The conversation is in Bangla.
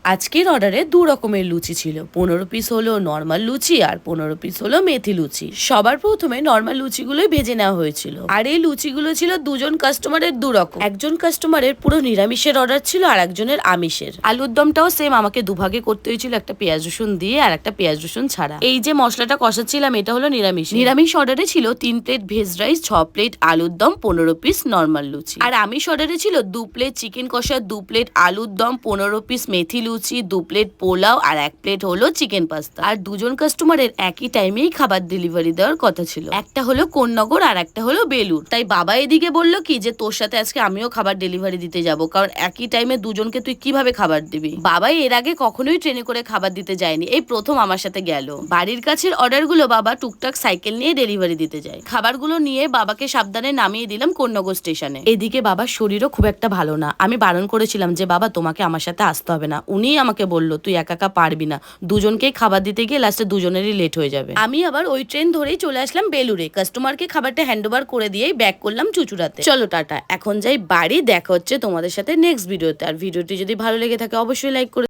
আজকের অর্ডারে 2 রকমের লুচি ছিল। 15 পিস হলো নরমাল লুচি আর 15 পিস হলো মেথি লুচি। সবার প্রথমে নরমাল লুচিগুলোই ভেজে নেওয়া হয়েছিল। আর এই লুচিগুলো ছিল দুজন কাস্টমারের 2 রকম। একজন কাস্টমারের পুরো নিরামিষের অর্ডার ছিল আর একজনের আমিষের। আলুর দমটাও সেম আমাকে দুভাগে করতে হয়েছিল, একটা পেঁয়াজ রসুন দিয়ে আর একটা পেঁয়াজ রসুন ছাড়া। এই যে মশলাটা কষাচ্ছিলাম এটা হলো নিরামিষ। নিরামিষ অর্ডারে ছিল 3 প্লেট ভেজ রাইস, 6 প্লেট আলুর দম, 15 পিস নরমাল লুচি। আর আমিষ অর্ডারে ছিল 2 প্লেট চিকেন কষা, 2 প্লেট আলুর দম, 15 পিস মেথি লুচি, 2 প্লেট পোলাও আর 1 প্লেট হলো চিকেন পাস্তা। আর দুজন কাস্টমারের একই টাইমেই খাবার ডেলিভারি দেওয়ার কথা ছিল। একটা হলো কোন্নগর আর একটা হলো বেলুর। তাই বাবা এদিকে বললো কি যে তোর সাথে আজকে আমিও খাবার ডেলিভারি দিতে যাব, কারণ একই টাইমে দুজনকে তুই কিভাবে খাবার দিবি। বাবাই এর আগে কখনোই ট্রেনে করে খাবার দিতে যায়নি, এই প্রথম আমার সাথে গেল। বাড়ির কাছের অর্ডার গুলো বাবা টুকটাক সাইকেল নিয়ে ডেলিভারি দিতে যায়। খাবারগুলো নিয়ে বাবাকে সাবধানে নামিয়ে দিলাম কোন্নগর স্টেশনে। এদিকে বাবার শরীরও খুব একটা ভালো না। আমি বারণ করেছিলাম যে বাবা তোমাকে আমার সাথে আসতে হবে না। উনিই আমাকে বললো তুই একা একা পারবি না, দুজনকেই খাবার দিতে গিয়ে লাস্টে দুজনেরই লেট হয়ে যাবে। আমি আবার ওই ট্রেন ধরেই চলে আসলাম বেলুরে। কাস্টমারকে খাবারটা হ্যান্ড ওভার করে দিয়েই ব্যাক করলাম চুচুড়াতে। চলো টাটা, এখন যাই বাড়ি। দেখা হচ্ছে তোমাদের সাথে নেক্সট ভিডিওতে। আর ভিডিওটি যদি ভালো লেগে থাকে অবশ্যই লাইক করে